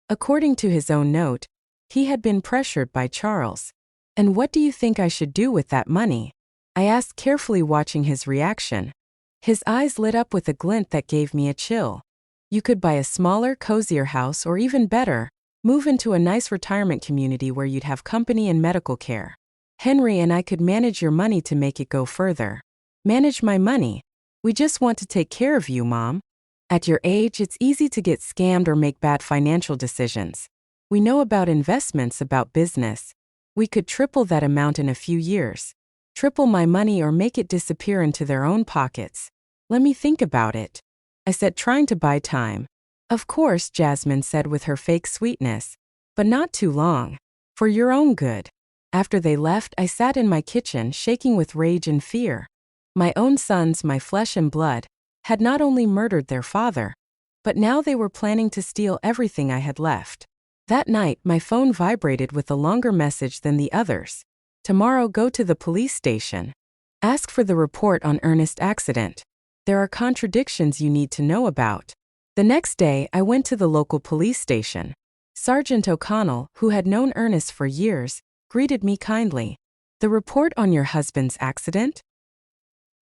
According to his own note, he had been pressured by Charles. "And what do you think I should do with that money?" I asked, carefully watching his reaction. His eyes lit up with a glint that gave me a chill. "You could buy a smaller, cozier house, or even better, move into a nice retirement community where you'd have company and medical care. Henry and I could manage your money to make it go further." "Manage my money? We just want to take care of you, Mom. At your age, it's easy to get scammed or make bad financial decisions. We know about investments, about business. We could triple that amount in a few years. Triple my money or make it disappear into their own pockets. Let me think about it," I said, trying to buy time. "Of course," Jasmine said with her fake sweetness. "But not too long. For your own good." After they left, I sat in my kitchen, shaking with rage and fear. My own sons, my flesh and blood, had not only murdered their father, but now they were planning to steal everything I had left. That night, my phone vibrated with a longer message than the others. "Tomorrow, go to the police station. Ask for the report on Ernest's accident. There are contradictions you need to know about." The next day, I went to the local police station. Sergeant O'Connell, who had known Ernest for years, greeted me kindly. "The report on your husband's accident?"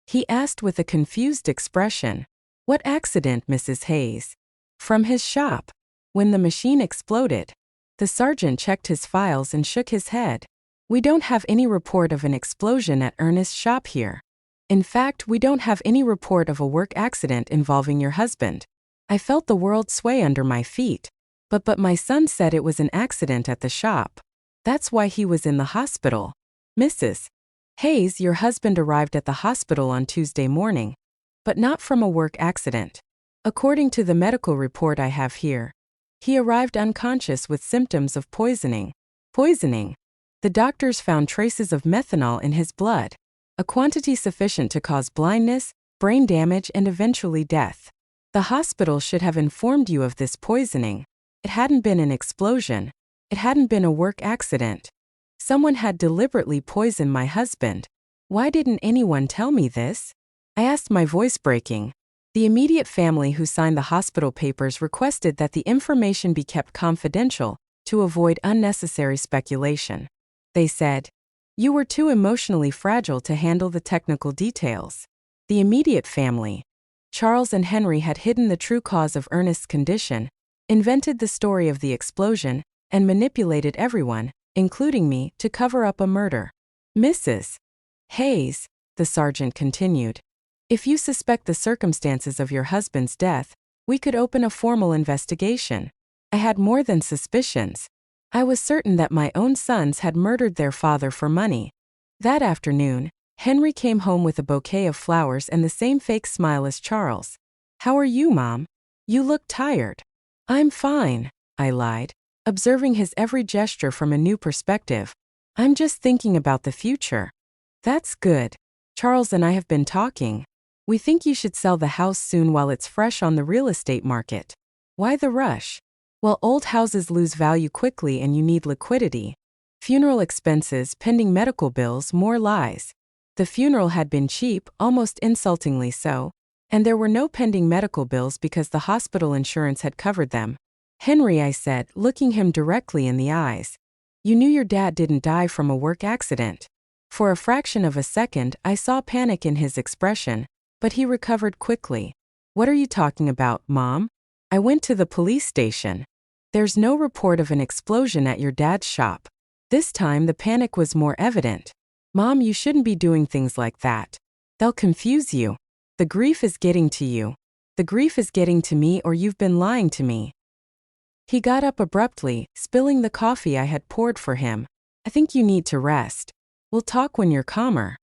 he asked with a confused expression. "What accident, Mrs. Hayes?" "From his shop. When the machine exploded." The sergeant checked his files and shook his head. "We don't have any report of an explosion at Ernest's shop here. In fact, we don't have any report of a work accident involving your husband." I felt the world sway under my feet. But my son said it was an accident at the shop. That's why he was in the hospital." "Mrs. Hayes, your husband arrived at the hospital on Tuesday morning, but not from a work accident. According to the medical report I have here, he arrived unconscious with symptoms of poisoning." "Poisoning?" "The doctors found traces of methanol in his blood, a quantity sufficient to cause blindness, brain damage, and eventually death. The hospital should have informed you of this poisoning. It hadn't been an explosion. It hadn't been a work accident. Someone had deliberately poisoned my husband. Why didn't anyone tell me this?" I asked, my voice breaking. The immediate family who signed the hospital papers requested that the information be kept confidential to avoid unnecessary speculation. They said, "You were too emotionally fragile to handle the technical details." The immediate family, Charles and Henry, had hidden the true cause of Ernest's condition, invented the story of the explosion, and manipulated everyone, including me, to cover up a murder. "Mrs. Hayes," the sergeant continued, "if you suspect the circumstances of your husband's death, we could open a formal investigation." I had more than suspicions. I was certain that my own sons had murdered their father for money. That afternoon, Henry came home with a bouquet of flowers and the same fake smile as Charles. "How are you, Mom? You look tired." "I'm fine," I lied, observing his every gesture from a new perspective. "I'm just thinking about the future." "That's good. Charles and I have been talking. We think you should sell the house soon while it's fresh on the real estate market." "Why the rush?" "Well, old houses lose value quickly and you need liquidity. Funeral expenses, pending medical bills, more lies." The funeral had been cheap, almost insultingly so, and there were no pending medical bills because the hospital insurance had covered them. "Henry," I said, looking him directly in the eyes, "you knew your dad didn't die from a work accident." For a fraction of a second, I saw panic in his expression, but he recovered quickly. "What are you talking about, Mom?" "I went to the police station. There's no report of an explosion at your dad's shop." This time the panic was more evident. "Mom, you shouldn't be doing things like that. They'll confuse you. The grief is getting to you. The grief is getting to me, or you've been lying to me." He got up abruptly, spilling the coffee I had poured for him. "I think you need to rest. We'll talk when you're calmer."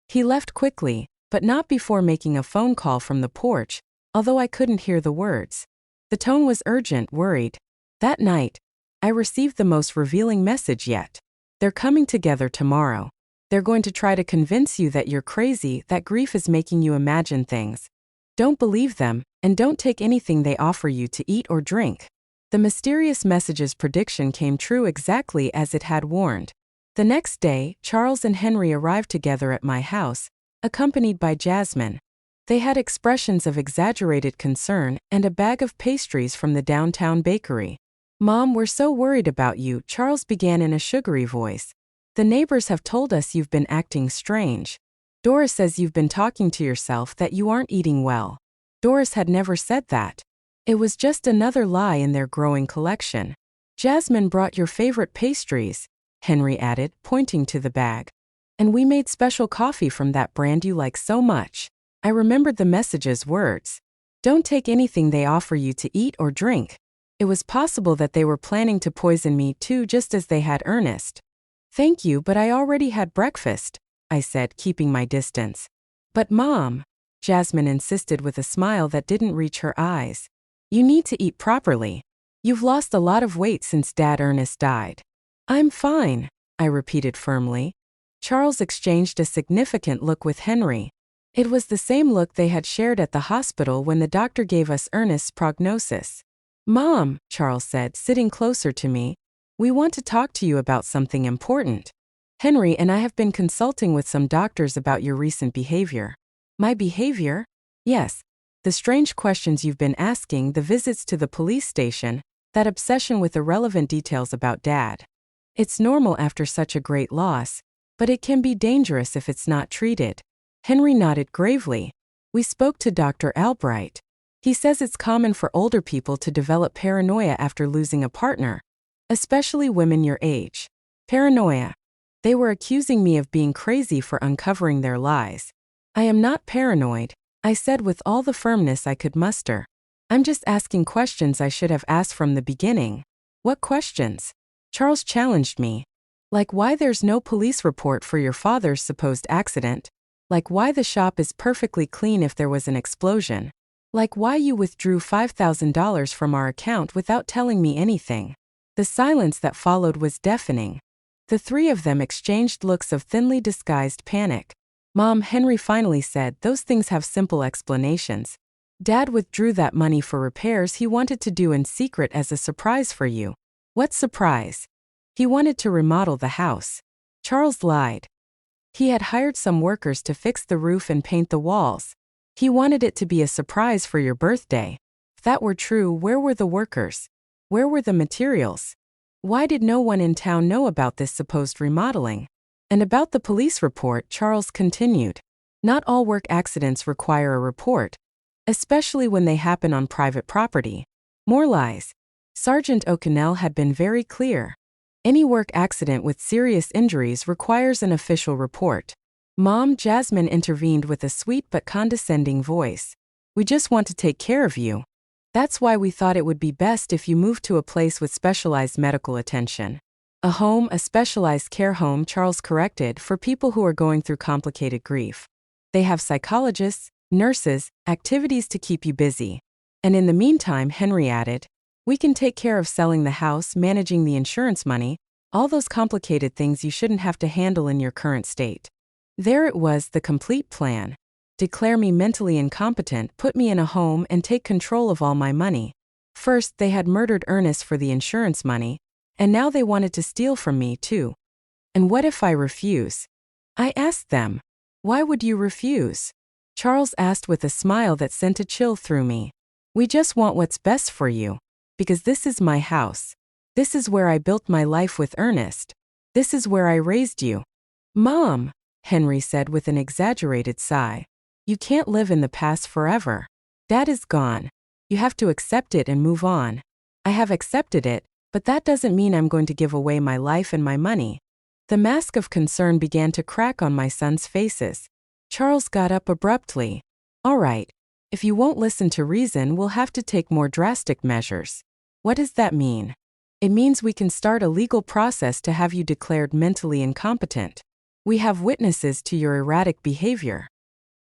He left quickly, but not before making a phone call from the porch, although I couldn't hear the words. The tone was urgent, worried. That night, I received the most revealing message yet. "They're coming together tomorrow. They're going to try to convince you that you're crazy, that grief is making you imagine things. Don't believe them, and don't take anything they offer you to eat or drink." The mysterious message's prediction came true exactly as it had warned. The next day, Charles and Henry arrived together at my house, accompanied by Jasmine. They had expressions of exaggerated concern and a bag of pastries from the downtown bakery. Mom, we're so worried about you, Charles began in a sugary voice. The neighbors have told us you've been acting strange. Doris says you've been talking to yourself, that you aren't eating well. Doris had never said that. It was just another lie in their growing collection. Jasmine brought your favorite pastries, Henry added, pointing to the bag. And we made special coffee from that brand you like so much. I remembered the message's words. Don't take anything they offer you to eat or drink. It was possible that they were planning to poison me too, just as they had Ernest. Thank you, but I already had breakfast, I said, keeping my distance. But Mom, Jasmine insisted with a smile that didn't reach her eyes. You need to eat properly. You've lost a lot of weight since Dad Ernest died. I'm fine, I repeated firmly. Charles exchanged a significant look with Henry. It was the same look they had shared at the hospital when the doctor gave us Ernest's prognosis. Mom, Charles said, sitting closer to me, we want to talk to you about something important. Henry and I have been consulting with some doctors about your recent behavior. My behavior? Yes. The strange questions you've been asking, the visits to the police station, that obsession with irrelevant details about Dad. It's normal after such a great loss, but it can be dangerous if it's not treated. Henry nodded gravely. We spoke to Dr. Albright. He says it's common for older people to develop paranoia after losing a partner, especially women your age. Paranoia. They were accusing me of being crazy for uncovering their lies. I am not paranoid, I said with all the firmness I could muster. I'm just asking questions I should have asked from the beginning. What questions? Charles challenged me. Like why there's no police report for your father's supposed accident. Like why the shop is perfectly clean if there was an explosion. Like why you withdrew $5,000 from our account without telling me anything. The silence that followed was deafening. The three of them exchanged looks of thinly disguised panic. Mom, Henry finally said, those things have simple explanations. Dad withdrew that money for repairs he wanted to do in secret as a surprise for you. What surprise? He wanted to remodel the house. Charles lied. He had hired some workers to fix the roof and paint the walls. He wanted it to be a surprise for your birthday. If that were true, where were the workers? Where were the materials? Why did no one in town know about this supposed remodeling? And about the police report, Charles continued. Not all work accidents require a report, especially when they happen on private property. More lies. Sergeant O'Connell had been very clear. Any work accident with serious injuries requires an official report. Mom, Jasmine intervened with a sweet but condescending voice. We just want to take care of you. That's why we thought it would be best if you moved to a place with specialized medical attention. A home, a specialized care home, Charles corrected, for people who are going through complicated grief. They have psychologists, nurses, activities to keep you busy. And in the meantime, Henry added, we can take care of selling the house, managing the insurance money, all those complicated things you shouldn't have to handle in your current state. There it was, the complete plan. Declare me mentally incompetent, put me in a home, and take control of all my money. First, they had murdered Ernest for the insurance money, and now they wanted to steal from me too. And what if I refuse? I asked them. Why would you refuse? Charles asked with a smile that sent a chill through me. We just want what's best for you. Because this is my house. This is where I built my life with Ernest. This is where I raised you. Mom, Henry said with an exaggerated sigh. You can't live in the past forever. Dad is gone. You have to accept it and move on. I have accepted it, but that doesn't mean I'm going to give away my life and my money. The mask of concern began to crack on my sons' faces. Charles got up abruptly. All right. If you won't listen to reason, we'll have to take more drastic measures. What does that mean? It means we can start a legal process to have you declared mentally incompetent. We have witnesses to your erratic behavior.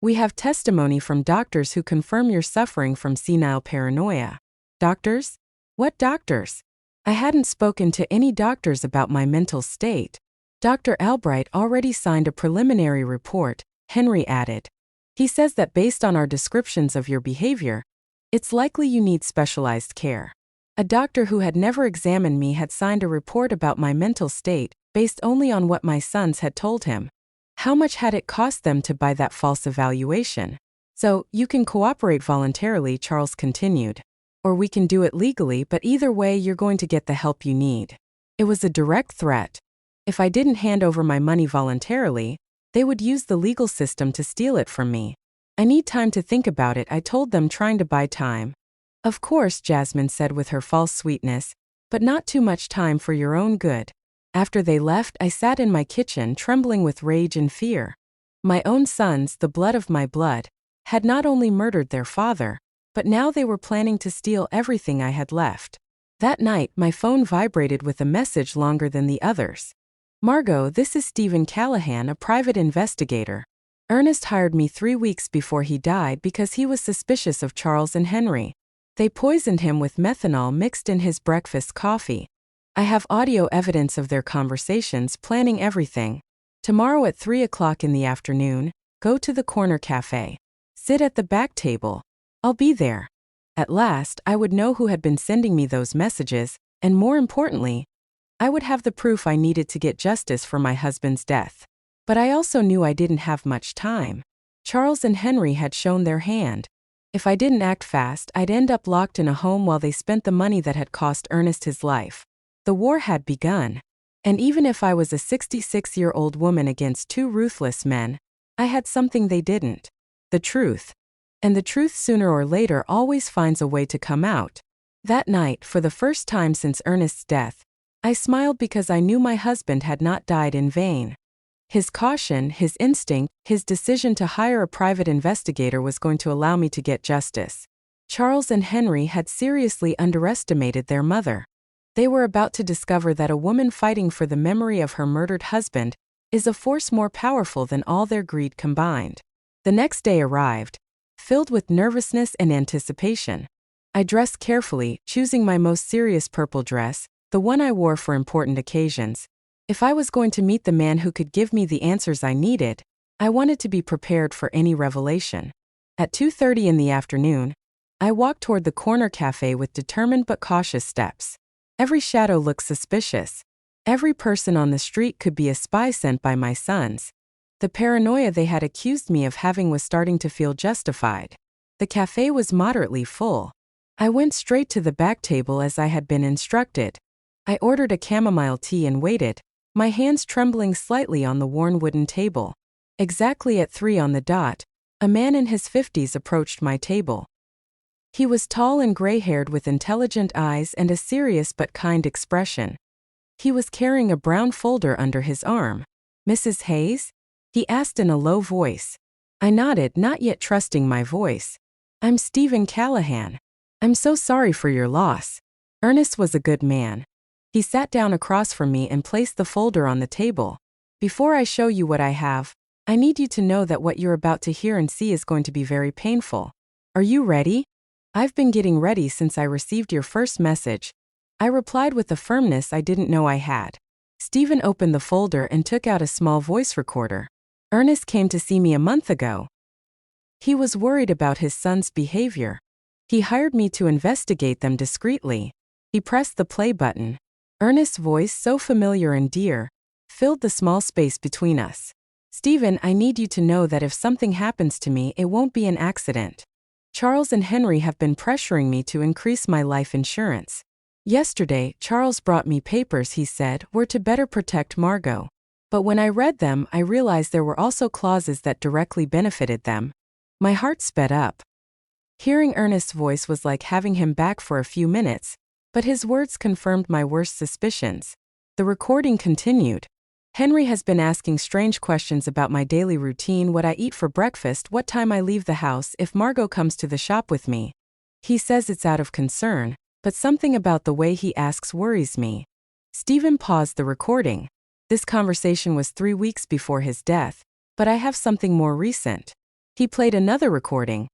We have testimony from doctors who confirm you're suffering from senile paranoia. Doctors? What doctors? I hadn't spoken to any doctors about my mental state. Dr. Albright already signed a preliminary report, Henry added. He says that based on our descriptions of your behavior, it's likely you need specialized care. A doctor who had never examined me had signed a report about my mental state, based only on what my sons had told him. How much had it cost them to buy that false evaluation? So, you can cooperate voluntarily, Charles continued. or we can do it legally, but either way you're going to get the help you need. It was a direct threat. If I didn't hand over my money voluntarily, they would use the legal system to steal it from me. I need time to think about it, I told them, trying to buy time. Of course, Jasmine said with her false sweetness, but not too much time for your own good. After they left, I sat in my kitchen trembling with rage and fear. My own sons, the blood of my blood, had not only murdered their father, but now they were planning to steal everything I had left. That night, my phone vibrated with a message longer than the others. Margot, this is Stephen Callahan, a private investigator. Ernest hired me 3 weeks before he died because he was suspicious of Charles and Henry. They poisoned him with methanol mixed in his breakfast coffee. I have audio evidence of their conversations, planning everything. Tomorrow at 3 o'clock in the afternoon, go to the corner cafe. Sit at the back table. I'll be there. At last, I would know who had been sending me those messages, and more importantly, I would have the proof I needed to get justice for my husband's death. But I also knew I didn't have much time. Charles and Henry had shown their hand. If I didn't act fast, I'd end up locked in a home while they spent the money that had cost Ernest his life. The war had begun. And even if I was a 66-year-old woman against 2 ruthless men, I had something they didn't. The truth. And the truth sooner or later always finds a way to come out. That night, for the first time since Ernest's death, I smiled because I knew my husband had not died in vain. His caution, his instinct, his decision to hire a private investigator was going to allow me to get justice. Charles and Henry had seriously underestimated their mother. They were about to discover that a woman fighting for the memory of her murdered husband is a force more powerful than all their greed combined. The next day arrived, filled with nervousness and anticipation. I dressed carefully, choosing my most serious purple dress, the one I wore for important occasions. If I was going to meet the man who could give me the answers I needed, I wanted to be prepared for any revelation. At 2:30 in the afternoon, I walked toward the corner cafe with determined but cautious steps. Every shadow looked suspicious. Every person on the street could be a spy sent by my sons. The paranoia they had accused me of having was starting to feel justified. The cafe was moderately full. I went straight to the back table as I had been instructed. I ordered a chamomile tea and waited, my hands trembling slightly on the worn wooden table. Exactly at 3 on the dot, a man in his 50s approached my table. He was tall and gray-haired with intelligent eyes and a serious but kind expression. He was carrying a brown folder under his arm. "Mrs. Hayes?" he asked in a low voice. I nodded, not yet trusting my voice. "I'm Stephen Callahan. I'm so sorry for your loss." Ernest was a good man. He sat down across from me and placed the folder on the table. "Before I show you what I have, I need you to know that what you're about to hear and see is going to be very painful. Are you ready?" "I've been getting ready since I received your first message," I replied with a firmness I didn't know I had. Stephen opened the folder and took out a small voice recorder. "Ernest came to see me a month ago. He was worried about his son's behavior. He hired me to investigate them discreetly." He pressed the play button. Ernest's voice, so familiar and dear, filled the small space between us. "Stephen, I need you to know that if something happens to me, it won't be an accident. Charles and Henry have been pressuring me to increase my life insurance. Yesterday, Charles brought me papers he said were to better protect Margot. But when I read them, I realized there were also clauses that directly benefited them." My heart sped up. Hearing Ernest's voice was like having him back for a few minutes, but his words confirmed my worst suspicions. The recording continued. "Henry has been asking strange questions about my daily routine, what I eat for breakfast, what time I leave the house, if Margot comes to the shop with me. He says it's out of concern, but something about the way he asks worries me." Stephen paused the recording. This conversation was 3 weeks before his death, but I have something more recent. He played another recording,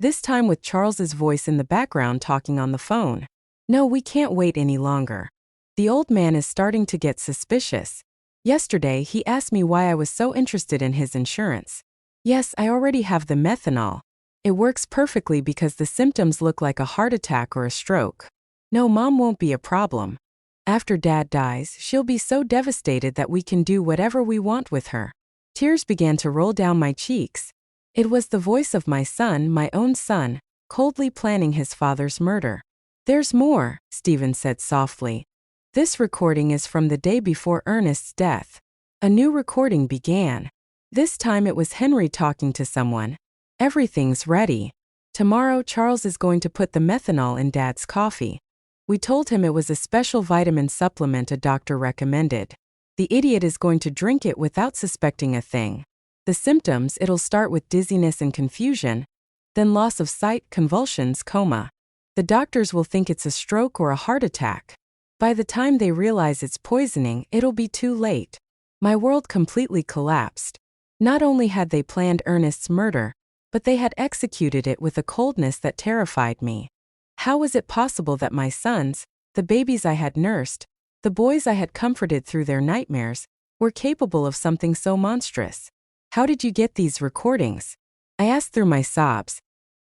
this time with Charles's voice in the background talking on the phone. "No, we can't wait any longer. The old man is starting to get suspicious. Yesterday, he asked me why I was so interested in his insurance. Yes, I already have the methanol. It works perfectly because the symptoms look like a heart attack or a stroke. No, Mom won't be a problem. After Dad dies, she'll be so devastated that we can do whatever we want with her." Tears began to roll down my cheeks. It was the voice of my son, my own son, coldly planning his father's murder. There's more, Stephen said softly. This recording is from the day before Ernest's death. A new recording began. This time it was Henry talking to someone. Everything's ready. Tomorrow Charles is going to put the methanol in Dad's coffee. We told him it was a special vitamin supplement a doctor recommended. The idiot is going to drink it without suspecting a thing. The symptoms, it'll start with dizziness and confusion, then loss of sight, convulsions, coma. The doctors will think it's a stroke or a heart attack. By the time they realize it's poisoning, it'll be too late. My world completely collapsed. Not only had they planned Ernest's murder, but they had executed it with a coldness that terrified me. How was it possible that my sons, the babies I had nursed, the boys I had comforted through their nightmares, were capable of something so monstrous? How did you get these recordings? I asked through my sobs.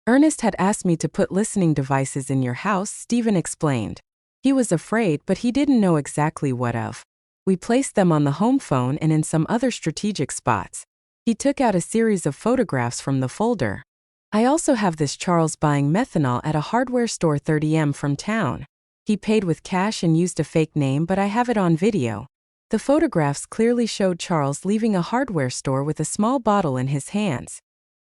Ernest had asked me to put listening devices in your house, Stephen explained. He was afraid, but he didn't know exactly what of. We placed them on the home phone and in some other strategic spots. He took out a series of photographs from the folder. I also have this Charles buying methanol at a hardware store 30m from town. He paid with cash and used a fake name, but I have it on video. The photographs clearly showed Charles leaving a hardware store with a small bottle in his hands.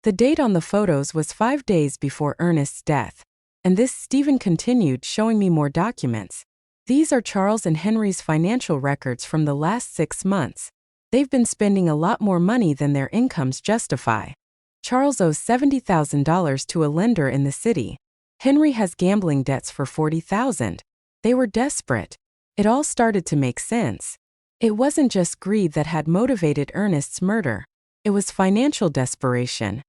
The date on the photos was 5 days before Ernest's death. And this, Stephen continued, showing me more documents. These are Charles and Henry's financial records from the last 6 months. They've been spending a lot more money than their incomes justify. Charles owes $70,000 to a lender in the city. Henry has gambling debts for $40,000. They were desperate. It all started to make sense. It wasn't just greed that had motivated Ernest's murder. It was financial desperation.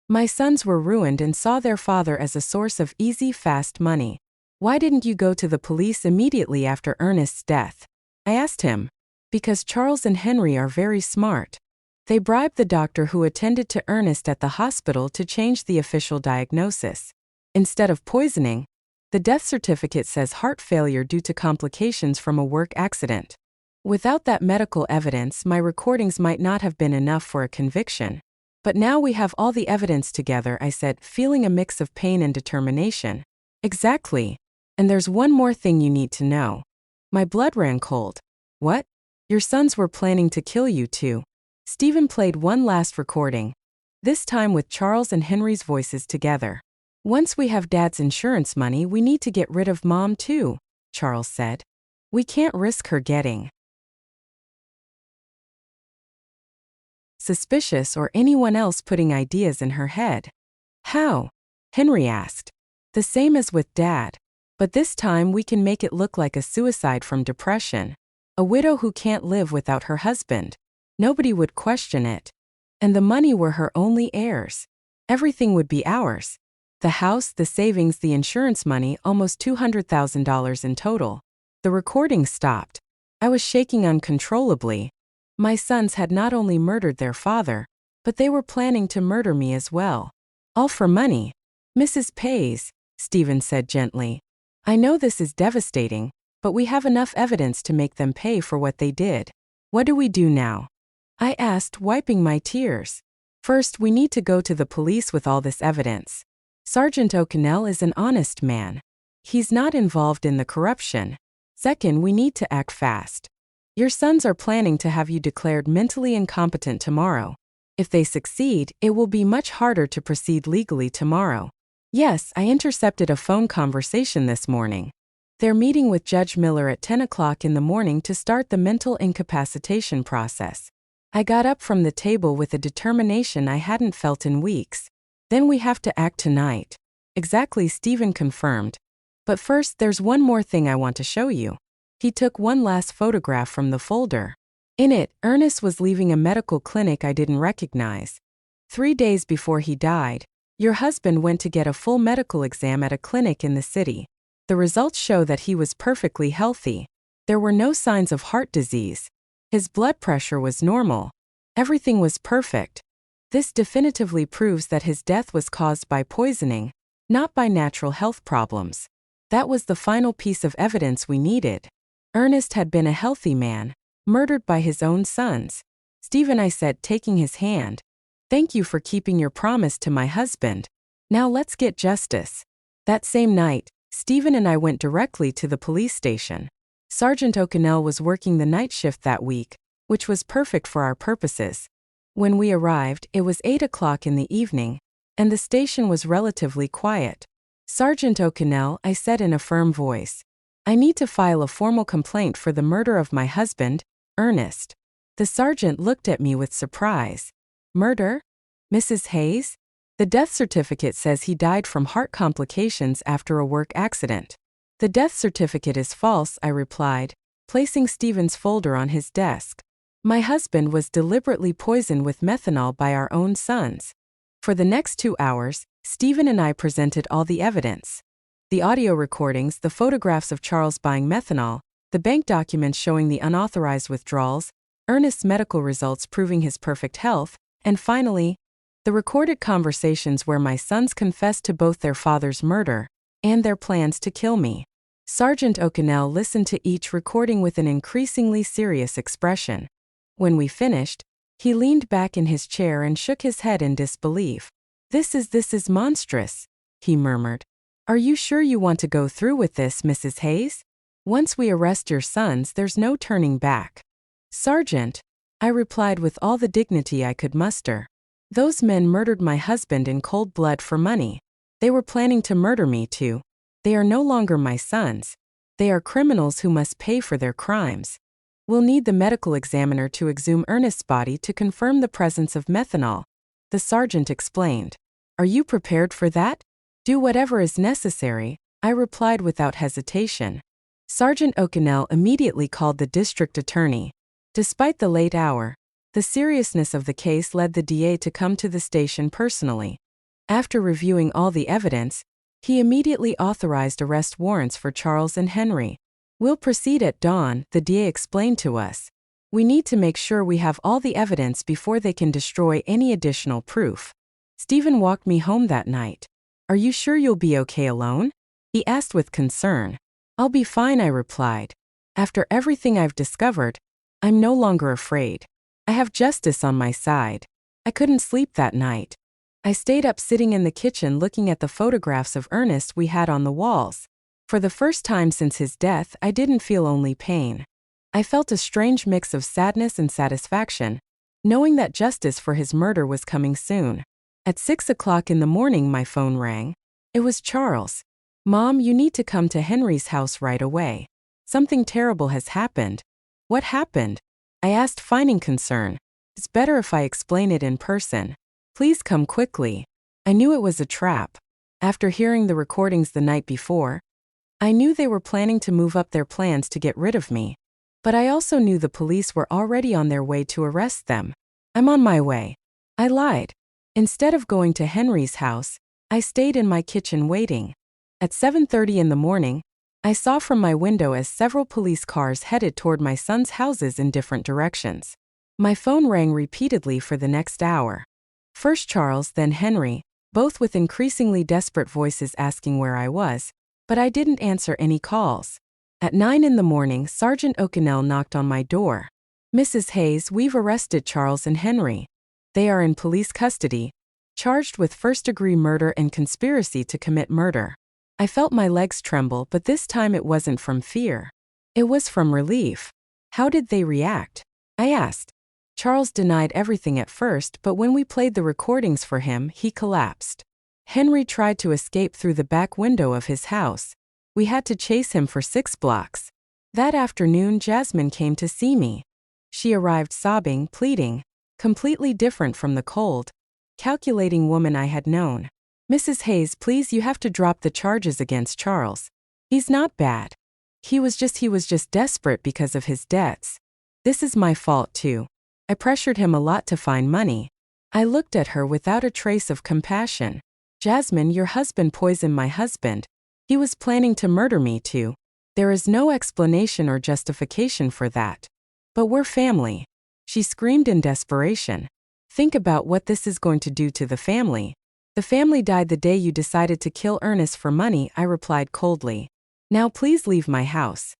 My sons were ruined and saw their father as a source of easy, fast money. Why didn't you go to the police immediately after Ernest's death? I asked him. Because Charles and Henry are very smart. They bribed the doctor who attended to Ernest at the hospital to change the official diagnosis. Instead of poisoning, the death certificate says heart failure due to complications from a work accident. Without that medical evidence, my recordings might not have been enough for a conviction. But now we have all the evidence together, I said, feeling a mix of pain and determination. Exactly. And there's one more thing you need to know. My blood ran cold. What? Your sons were planning to kill you too. Stephen played one last recording, this time with Charles and Henry's voices together. Once we have Dad's insurance money, we need to get rid of Mom too, Charles said. We can't risk her getting suspicious or anyone else putting ideas in her head. How? Henry asked. The same as with Dad. But this time we can make it look like a suicide from depression. A widow who can't live without her husband. Nobody would question it. And the money were her only heirs. Everything would be ours. The house, the savings, the insurance money, almost $200,000 in total. The recording stopped. I was shaking uncontrollably. My sons had not only murdered their father, but they were planning to murder me as well. All for money. Mrs. Pays, Stephen said gently. I know this is devastating, but we have enough evidence to make them pay for what they did. What do we do now? I asked, wiping my tears. First, we need to go to the police with all this evidence. Sergeant O'Connell is an honest man. He's not involved in the corruption. Second, we need to act fast. Your sons are planning to have you declared mentally incompetent tomorrow. If they succeed, it will be much harder to proceed legally tomorrow. Yes, I intercepted a phone conversation this morning. They're meeting with Judge Miller at 10 o'clock in the morning to start the mental incapacitation process. I got up from the table with a determination I hadn't felt in weeks. Then we have to act tonight. Exactly, Stephen confirmed. But first, there's one more thing I want to show you. He took one last photograph from the folder. In it, Ernest was leaving a medical clinic I didn't recognize. 3 days before he died, your husband went to get a full medical exam at a clinic in the city. The results show that he was perfectly healthy. There were no signs of heart disease. His blood pressure was normal. Everything was perfect. This definitively proves that his death was caused by poisoning, not by natural health problems. That was the final piece of evidence we needed. Ernest had been a healthy man, murdered by his own sons. Stephen, I said, taking his hand. Thank you for keeping your promise to my husband. Now let's get justice. That same night, Stephen and I went directly to the police station. Sergeant O'Connell was working the night shift that week, which was perfect for our purposes. When we arrived, it was 8 o'clock in the evening, and the station was relatively quiet. "Sergeant O'Connell," I said in a firm voice, "I need to file a formal complaint for the murder of my husband, Ernest." The sergeant looked at me with surprise. "Murder? Mrs. Hayes? The death certificate says he died from heart complications after a work accident." "The death certificate is false," I replied, placing Stephen's folder on his desk. "My husband was deliberately poisoned with methanol by our own sons." For the next 2 hours, Stephen and I presented all the evidence. The audio recordings, the photographs of Charles buying methanol, the bank documents showing the unauthorized withdrawals, Ernest's medical results proving his perfect health, and finally, the recorded conversations where my sons confessed to both their father's murder and their plans to kill me. Sergeant O'Connell listened to each recording with an increasingly serious expression. When we finished, he leaned back in his chair and shook his head in disbelief. This is monstrous," he murmured. "Are you sure you want to go through with this, Mrs. Hayes? Once we arrest your sons, there's no turning back." "Sergeant," I replied with all the dignity I could muster, "those men murdered my husband in cold blood for money. They were planning to murder me too. They are no longer my sons. They are criminals who must pay for their crimes. We'll need the medical examiner to exhume Ernest's body to confirm the presence of methanol," the sergeant explained. "Are you prepared for that?" "Do whatever is necessary," I replied without hesitation. Sergeant O'Connell immediately called the district attorney. Despite the late hour, the seriousness of the case led the DA to come to the station personally. After reviewing all the evidence, he immediately authorized arrest warrants for Charles and Henry. "We'll proceed at dawn," the DA explained to us. "We need to make sure we have all the evidence before they can destroy any additional proof." Stephen walked me home that night. "Are you sure you'll be okay alone?" he asked with concern. "I'll be fine," I replied. "After everything I've discovered, I'm no longer afraid. I have justice on my side." I couldn't sleep that night. I stayed up sitting in the kitchen looking at the photographs of Ernest we had on the walls. For the first time since his death, I didn't feel only pain. I felt a strange mix of sadness and satisfaction, knowing that justice for his murder was coming soon. At 6 o'clock in the morning, my phone rang. It was Charles. "Mom, you need to come to Henry's house right away. Something terrible has happened." "What happened?" I asked, finding concern. "It's better if I explain it in person. Please come quickly." I knew it was a trap. After hearing the recordings the night before, I knew they were planning to move up their plans to get rid of me. But I also knew the police were already on their way to arrest them. "I'm on my way." I lied. Instead of going to Henry's house, I stayed in my kitchen waiting. At 7:30 in the morning, I saw from my window as several police cars headed toward my son's houses in different directions. My phone rang repeatedly for the next hour. First Charles, then Henry, both with increasingly desperate voices asking where I was, but I didn't answer any calls. At 9 in the morning, Sergeant O'Connell knocked on my door. "Mrs. Hayes, we've arrested Charles and Henry. They are in police custody, charged with first-degree murder and conspiracy to commit murder." I felt my legs tremble, but this time it wasn't from fear. It was from relief. "How did they react?" I asked. Charles denied everything at first, but when we played the recordings for him, he collapsed. Henry tried to escape through the back window of his house. We had to chase him for 6 blocks. That afternoon, Jasmine came to see me. She arrived sobbing, pleading, completely different from the cold, calculating woman I had known. "Mrs. Hayes, please, you have to drop the charges against Charles. He's not bad. He was just desperate because of his debts. This is my fault too. I pressured him a lot to find money." I looked at her without a trace of compassion. "Jasmine, your husband poisoned my husband. He was planning to murder me too. There is no explanation or justification for that. But we're family." She screamed in desperation. "Think about what this is going to do to the family." "The family died the day you decided to kill Ernest for money," I replied coldly. "Now please leave my house."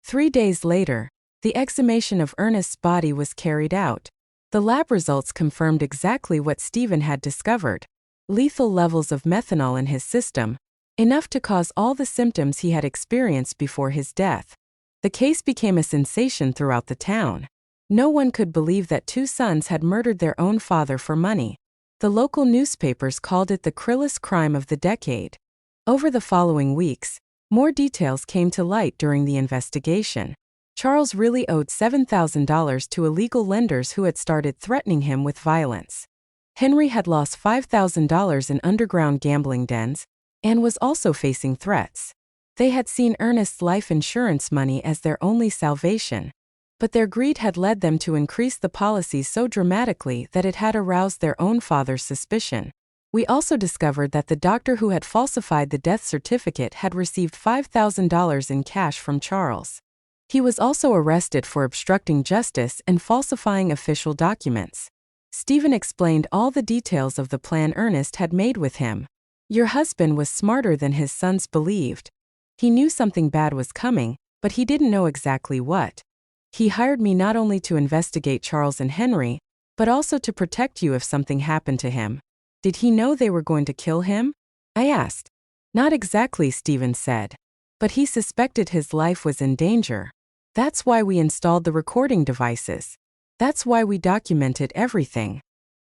3 days later, the exhumation of Ernest's body was carried out. The lab results confirmed exactly what Stephen had discovered: lethal levels of methanol in his system, enough to cause all the symptoms he had experienced before his death. The case became a sensation throughout the town. No one could believe that two sons had murdered their own father for money. The local newspapers called it the Krillis crime of the decade. Over the following weeks, more details came to light during the investigation. Charles really owed $7,000 to illegal lenders who had started threatening him with violence. Henry had lost $5,000 in underground gambling dens and was also facing threats. They had seen Ernest's life insurance money as their only salvation, but their greed had led them to increase the policies so dramatically that it had aroused their own father's suspicion. We also discovered that the doctor who had falsified the death certificate had received $5,000 in cash from Charles. He was also arrested for obstructing justice and falsifying official documents. Stephen explained all the details of the plan Ernest had made with him. Your husband was smarter than his sons believed. He knew something bad was coming, but he didn't know exactly what. He hired me not only to investigate Charles and Henry, but also to protect you if something happened to him. Did he know they were going to kill him? I asked. Not exactly, Stephen said. But he suspected his life was in danger. That's why we installed the recording devices. That's why we documented everything.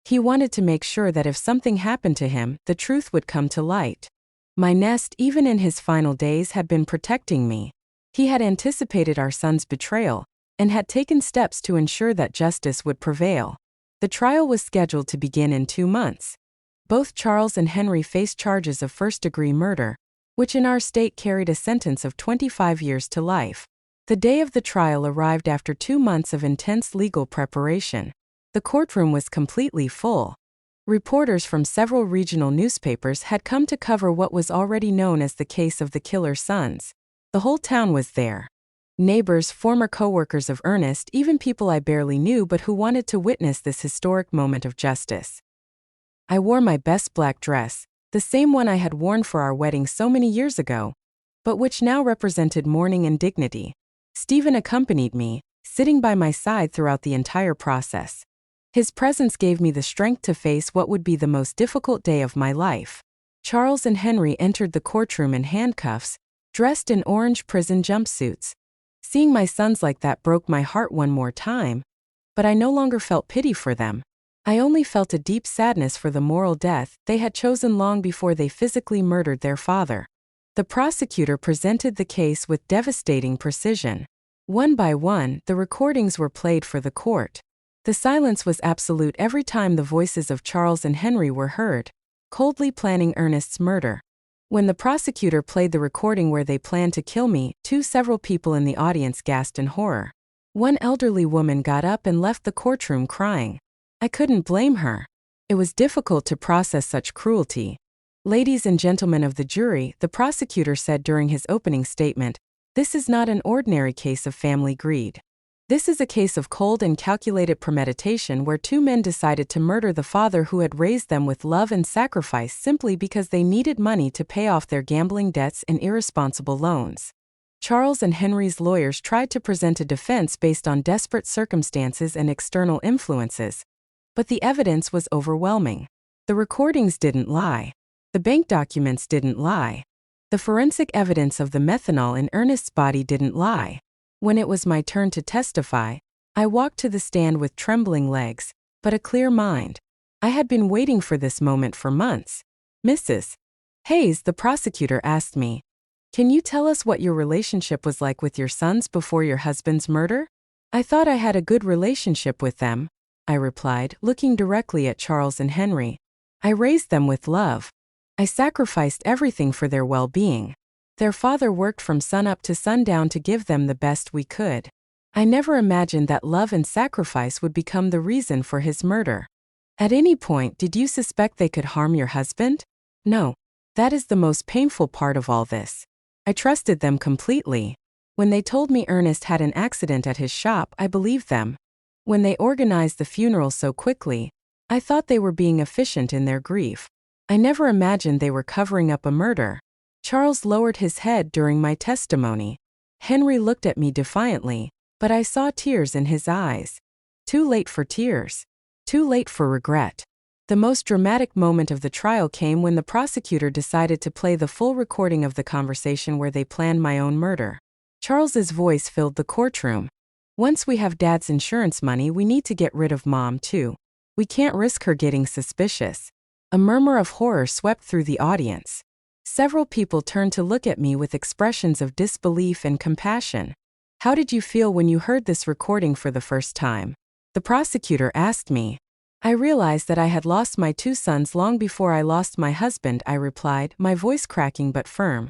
He wanted to make sure that if something happened to him, the truth would come to light. My nest, even in his final days, had been protecting me. He had anticipated our son's betrayal and had taken steps to ensure that justice would prevail. The trial was scheduled to begin in 2 months. Both Charles and Henry faced charges of first-degree murder, which in our state carried a sentence of 25 years to life. The day of the trial arrived after 2 months of intense legal preparation. The courtroom was completely full. Reporters from several regional newspapers had come to cover what was already known as the case of the killer sons. The whole town was there. Neighbors, former co-workers of Ernest, even people I barely knew but who wanted to witness this historic moment of justice. I wore my best black dress, the same one I had worn for our wedding so many years ago, but which now represented mourning and dignity. Stephen accompanied me, sitting by my side throughout the entire process. His presence gave me the strength to face what would be the most difficult day of my life. Charles and Henry entered the courtroom in handcuffs, dressed in orange prison jumpsuits. Seeing my sons like that broke my heart one more time, but I no longer felt pity for them. I only felt a deep sadness for the moral death they had chosen long before they physically murdered their father. The prosecutor presented the case with devastating precision. One by one, the recordings were played for the court. The silence was absolute every time the voices of Charles and Henry were heard, coldly planning Ernest's murder. When the prosecutor played the recording where they planned to kill me, several people in the audience gasped in horror. One elderly woman got up and left the courtroom crying. I couldn't blame her. It was difficult to process such cruelty. Ladies and gentlemen of the jury, the prosecutor said during his opening statement, this is not an ordinary case of family greed. This is a case of cold and calculated premeditation where two men decided to murder the father who had raised them with love and sacrifice simply because they needed money to pay off their gambling debts and irresponsible loans. Charles and Henry's lawyers tried to present a defense based on desperate circumstances and external influences, but the evidence was overwhelming. The recordings didn't lie. The bank documents didn't lie. The forensic evidence of the methanol in Ernest's body didn't lie. When it was my turn to testify, I walked to the stand with trembling legs, but a clear mind. I had been waiting for this moment for months. Mrs. Hayes, the prosecutor asked me, can you tell us what your relationship was like with your sons before your husband's murder? I thought I had a good relationship with them, I replied, looking directly at Charles and Henry. I raised them with love. I sacrificed everything for their well-being. Their father worked from sunup to sundown to give them the best we could. I never imagined that love and sacrifice would become the reason for his murder. At any point, did you suspect they could harm your husband? No. That is the most painful part of all this. I trusted them completely. When they told me Ernest had an accident at his shop, I believed them. When they organized the funeral so quickly, I thought they were being efficient in their grief. I never imagined they were covering up a murder. Charles lowered his head during my testimony. Henry looked at me defiantly, but I saw tears in his eyes. Too late for tears. Too late for regret. The most dramatic moment of the trial came when the prosecutor decided to play the full recording of the conversation where they planned my own murder. Charles's voice filled the courtroom. "Once we have Dad's insurance money, we need to get rid of Mom, too. We can't risk her getting suspicious." A murmur of horror swept through the audience. Several people turned to look at me with expressions of disbelief and compassion. "How did you feel when you heard this recording for the first time?" the prosecutor asked me. "I realized that I had lost my 2 sons long before I lost my husband," I replied, my voice cracking but firm.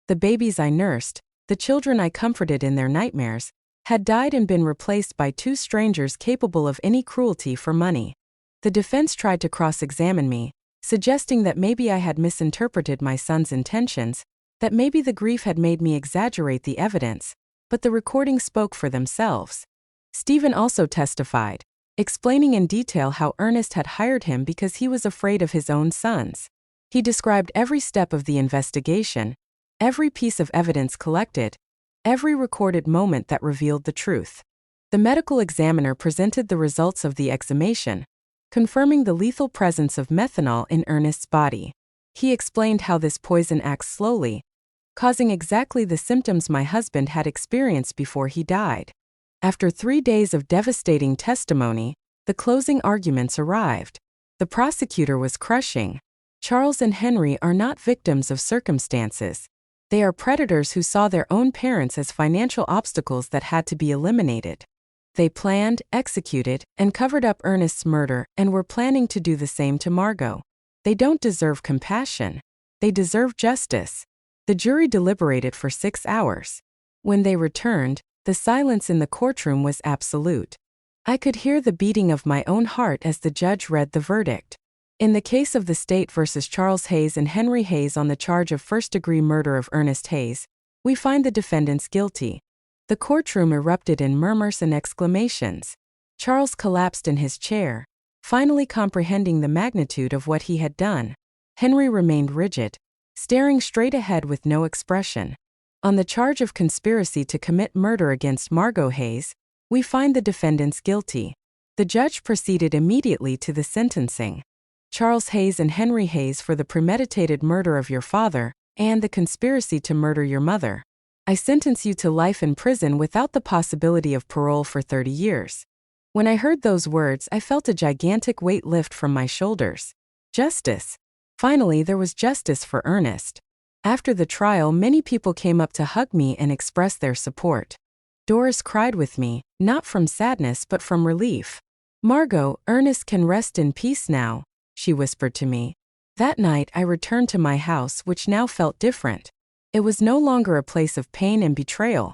"The babies I nursed, the children I comforted in their nightmares, had died and been replaced by 2 strangers capable of any cruelty for money." The defense tried to cross-examine me, suggesting that maybe I had misinterpreted my son's intentions, that maybe the grief had made me exaggerate the evidence, but the recordings spoke for themselves. Stephen also testified, explaining in detail how Ernest had hired him because he was afraid of his own sons. He described every step of the investigation, every piece of evidence collected, every recorded moment that revealed the truth. The medical examiner presented the results of the exhumation, confirming the lethal presence of methanol in Ernest's body. He explained how this poison acts slowly, causing exactly the symptoms my husband had experienced before he died. After 3 days of devastating testimony, the closing arguments arrived. The prosecutor was crushing. "Charles and Henry are not victims of circumstances. They are predators who saw their own parents as financial obstacles that had to be eliminated. They planned, executed, and covered up Ernest's murder and were planning to do the same to Margot. They don't deserve compassion. They deserve justice." The jury deliberated for 6 hours. When they returned, the silence in the courtroom was absolute. I could hear the beating of my own heart as the judge read the verdict. In the case of the state versus Charles Hayes and Henry Hayes on the charge of first-degree murder of Ernest Hayes, we find the defendants guilty. The courtroom erupted in murmurs and exclamations. Charles collapsed in his chair, finally comprehending the magnitude of what he had done. Henry remained rigid, staring straight ahead with no expression. On the charge of conspiracy to commit murder against Margot Hayes, we find the defendants guilty. The judge proceeded immediately to the sentencing. Charles Hayes and Henry Hayes for the premeditated murder of your father, and the conspiracy to murder your mother. I sentence you to life in prison without the possibility of parole for 30 years. When I heard those words, I felt a gigantic weight lift from my shoulders. Justice. Finally, there was justice for Ernest. After the trial, many people came up to hug me and express their support. Doris cried with me, not from sadness but from relief. "Margot, Ernest can rest in peace now," she whispered to me. That night, I returned to my house, which now felt different. It was no longer a place of pain and betrayal.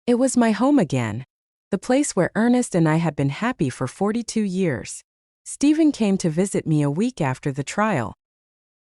It was my home again. The place where Ernest and I had been happy for 42 years. Stephen came to visit me a week after the trial.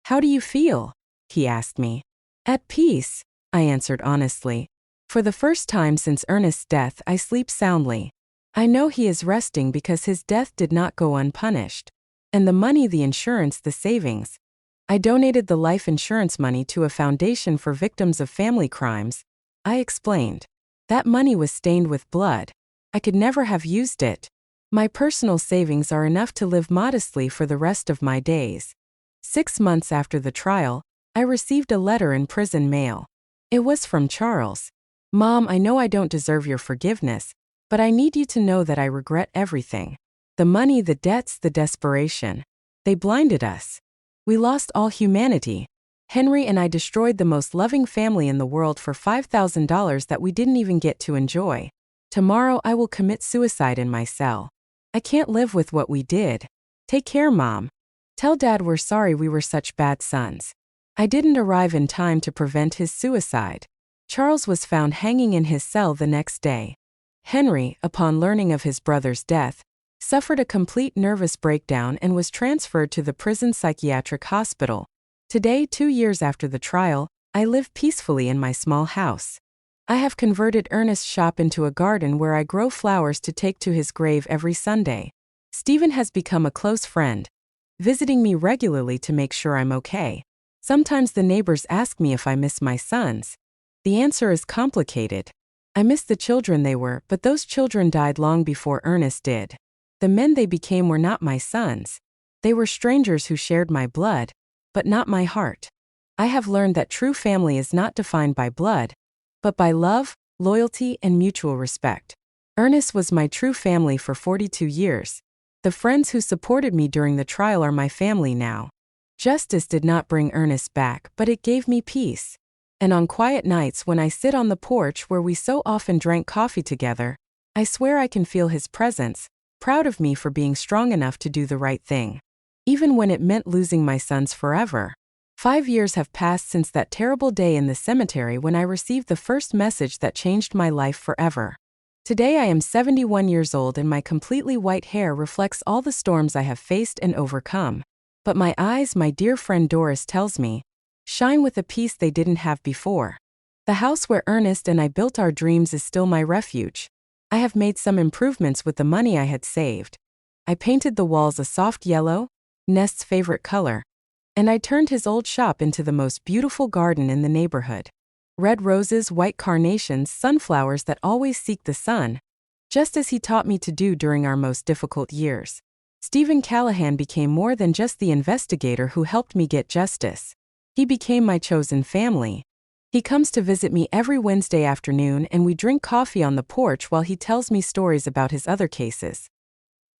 "How do you feel?" he asked me. "At peace," I answered honestly. "For the first time since Ernest's death, I sleep soundly. I know he is resting because his death did not go unpunished. And the money, the insurance, the savings. I donated the life insurance money to a foundation for victims of family crimes," I explained. "That money was stained with blood. I could never have used it. My personal savings are enough to live modestly for the rest of my days." 6 months after the trial, I received a letter in prison mail. It was from Charles. "Mom, I know I don't deserve your forgiveness, but I need you to know that I regret everything. The money, the debts, the desperation. They blinded us. We lost all humanity. Henry and I destroyed the most loving family in the world for $5,000 that we didn't even get to enjoy. Tomorrow I will commit suicide in my cell. I can't live with what we did. Take care, Mom. Tell Dad we're sorry we were such bad sons." I didn't arrive in time to prevent his suicide. Charles was found hanging in his cell the next day. Henry, upon learning of his brother's death, suffered a complete nervous breakdown and was transferred to the prison psychiatric hospital. Today, 2 years after the trial, I live peacefully in my small house. I have converted Ernest's shop into a garden where I grow flowers to take to his grave every Sunday. Stephen has become a close friend, visiting me regularly to make sure I'm okay. Sometimes the neighbors ask me if I miss my sons. The answer is complicated. I miss the children they were, but those children died long before Ernest did. The men they became were not my sons. They were strangers who shared my blood, but not my heart. I have learned that true family is not defined by blood, but by love, loyalty, and mutual respect. Ernest was my true family for 42 years. The friends who supported me during the trial are my family now. Justice did not bring Ernest back, but it gave me peace. And on quiet nights when I sit on the porch where we so often drank coffee together, I swear I can feel his presence, proud of me for being strong enough to do the right thing. Even when it meant losing my sons forever. 5 years have passed since that terrible day in the cemetery when I received the first message that changed my life forever. Today I am 71 years old and my completely white hair reflects all the storms I have faced and overcome. But my eyes, my dear friend Doris tells me, shine with a peace they didn't have before. The house where Ernest and I built our dreams is still my refuge. I have made some improvements with the money I had saved. I painted the walls a soft yellow, Nest's favorite color, and I turned his old shop into the most beautiful garden in the neighborhood. Red roses, white carnations, sunflowers that always seek the sun, just as he taught me to do during our most difficult years. Stephen Callahan became more than just the investigator who helped me get justice. He became my chosen family. He comes to visit me every Wednesday afternoon and we drink coffee on the porch while he tells me stories about his other cases.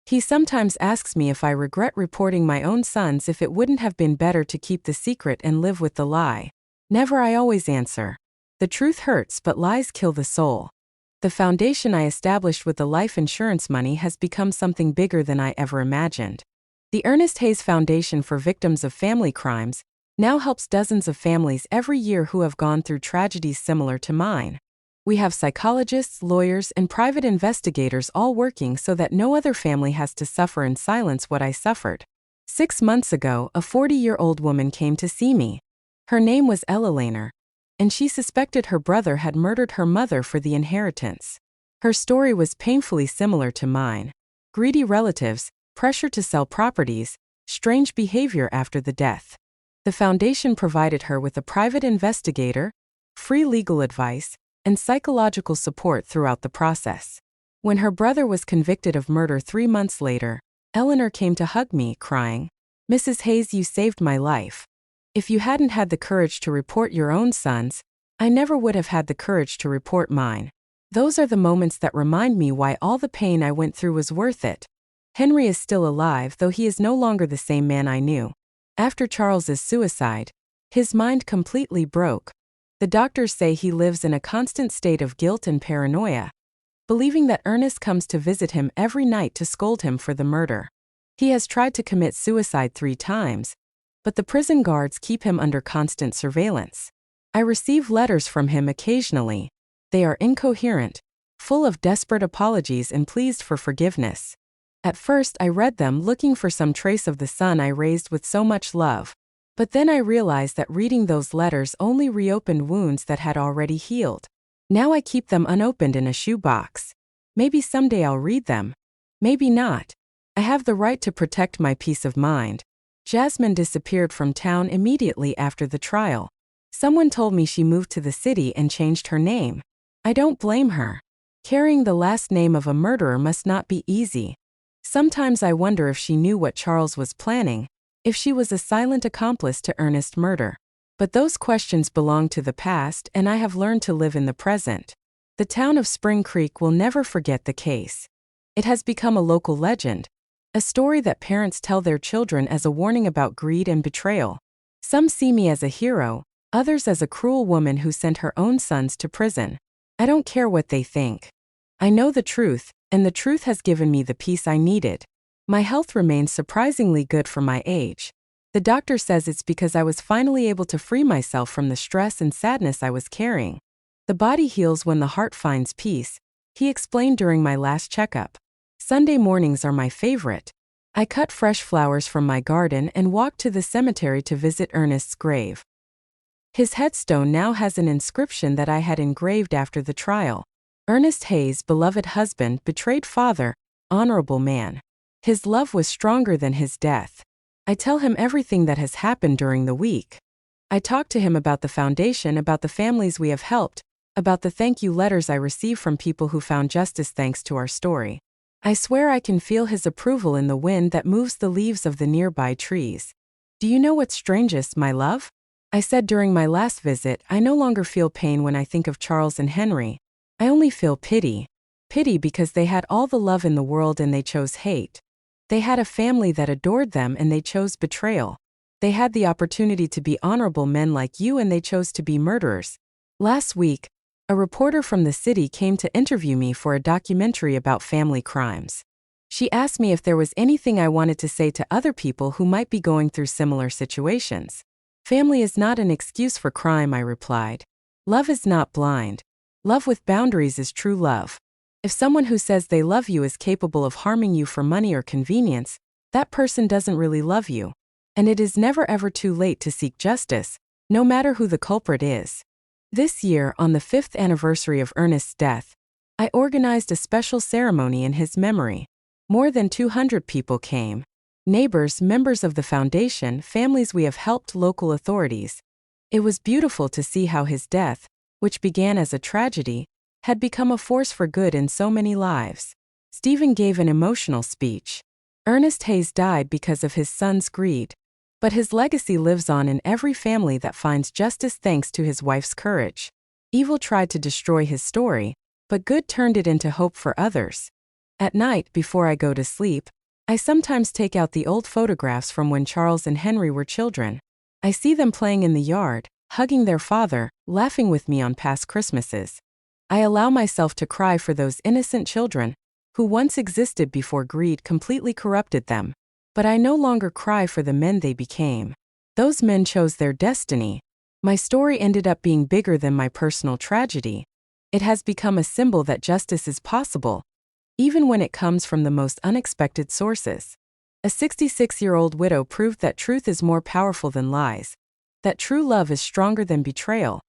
He sometimes asks me if I regret reporting my own sons, if it wouldn't have been better to keep the secret and live with the lie. Never, I always answer. The truth hurts, but lies kill the soul. The foundation I established with the life insurance money has become something bigger than I ever imagined. The Ernest Hayes Foundation for Victims of Family Crimes now helps dozens of families every year who have gone through tragedies similar to mine. We have psychologists, lawyers, and private investigators all working so that no other family has to suffer in silence what I suffered. 6 months ago, a 40-year-old woman came to see me. Her name was Ella Lehner, and she suspected her brother had murdered her mother for the inheritance. Her story was painfully similar to mine. Greedy relatives, pressure to sell properties, strange behavior after the death. The foundation provided her with a private investigator, free legal advice, and psychological support throughout the process. When her brother was convicted of murder 3 months later, Eleanor came to hug me, crying, "Mrs. Hayes, you saved my life. If you hadn't had the courage to report your own sons, I never would have had the courage to report mine." Those are the moments that remind me why all the pain I went through was worth it. Henry is still alive, though he is no longer the same man I knew. After Charles's suicide, his mind completely broke. The doctors say he lives in a constant state of guilt and paranoia, believing that Ernest comes to visit him every night to scold him for the murder. He has tried to commit suicide 3 times, but the prison guards keep him under constant surveillance. I receive letters from him occasionally. They are incoherent, full of desperate apologies and pleas for forgiveness. At first I read them looking for some trace of the son I raised with so much love. But then I realized that reading those letters only reopened wounds that had already healed. Now I keep them unopened in a shoebox. Maybe someday I'll read them. Maybe not. I have the right to protect my peace of mind. Jasmine disappeared from town immediately after the trial. Someone told me she moved to the city and changed her name. I don't blame her. Carrying the last name of a murderer must not be easy. Sometimes I wonder if she knew what Charles was planning, if she was a silent accomplice to Ernest's murder. But those questions belong to the past, and I have learned to live in the present. The town of Spring Creek will never forget the case. It has become a local legend, a story that parents tell their children as a warning about greed and betrayal. Some see me as a hero, others as a cruel woman who sent her own sons to prison. I don't care what they think. I know the truth, and the truth has given me the peace I needed. My health remains surprisingly good for my age. The doctor says it's because I was finally able to free myself from the stress and sadness I was carrying. The body heals when the heart finds peace, he explained during my last checkup. Sunday mornings are my favorite. I cut fresh flowers from my garden and walked to the cemetery to visit Ernest's grave. His headstone now has an inscription that I had engraved after the trial. Ernest Hayes, beloved husband, betrayed father, honorable man. His love was stronger than his death. I tell him everything that has happened during the week. I talk to him about the foundation, about the families we have helped, about the thank you letters I receive from people who found justice thanks to our story. I swear I can feel his approval in the wind that moves the leaves of the nearby trees. Do you know what's strangest, my love? I said during my last visit, I no longer feel pain when I think of Charles and Henry. I only feel pity. Pity because they had all the love in the world and they chose hate. They had a family that adored them and they chose betrayal. They had the opportunity to be honorable men like you and they chose to be murderers. Last week, a reporter from the city came to interview me for a documentary about family crimes. She asked me if there was anything I wanted to say to other people who might be going through similar situations. Family is not an excuse for crime, I replied. Love is not blind. Love with boundaries is true love. If someone who says they love you is capable of harming you for money or convenience, that person doesn't really love you. And it is never ever too late to seek justice, no matter who the culprit is. This year, on the 5th anniversary of Ernest's death, I organized a special ceremony in his memory. More than 200 people came. Neighbors, members of the foundation, families we have helped, local authorities. It was beautiful to see how his death, which began as a tragedy, had become a force for good in so many lives. Stephen gave an emotional speech. Ernest Hayes died because of his son's greed. But his legacy lives on in every family that finds justice thanks to his wife's courage. Evil tried to destroy his story, but good turned it into hope for others. At night, before I go to sleep, I sometimes take out the old photographs from when Charles and Henry were children. I see them playing in the yard, hugging their father, laughing with me on past Christmases. I allow myself to cry for those innocent children, who once existed before greed completely corrupted them. But I no longer cry for the men they became. Those men chose their destiny. My story ended up being bigger than my personal tragedy. It has become a symbol that justice is possible, even when it comes from the most unexpected sources. A 66-year-old widow proved that truth is more powerful than lies, that true love is stronger than betrayal,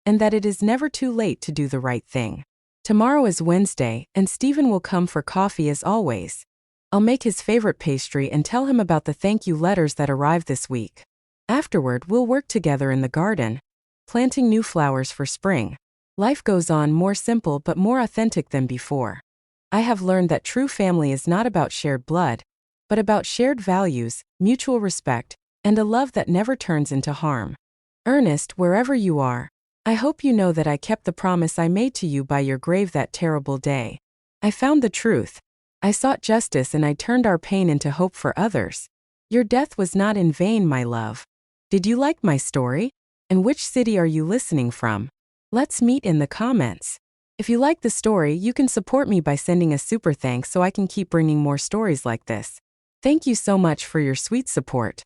and that it is never too late to do the right thing. Tomorrow is Wednesday, and Stephen will come for coffee as always. I'll make his favorite pastry and tell him about the thank you letters that arrived this week. Afterward, we'll work together in the garden, planting new flowers for spring. Life goes on more simple but more authentic than before. I have learned that true family is not about shared blood, but about shared values, mutual respect, and a love that never turns into harm. Ernest, wherever you are, I hope you know that I kept the promise I made to you by your grave that terrible day. I found the truth. I sought justice and I turned our pain into hope for others. Your death was not in vain, my love. Did you like my story? And which city are you listening from? Let's meet in the comments. If you like the story, you can support me by sending a super thanks so I can keep bringing more stories like this. Thank you so much for your sweet support.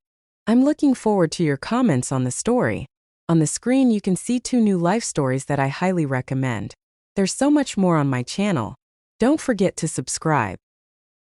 I'm looking forward to your comments on the story. On the screen you can see 2 new life stories that I highly recommend. There's so much more on my channel. Don't forget to subscribe.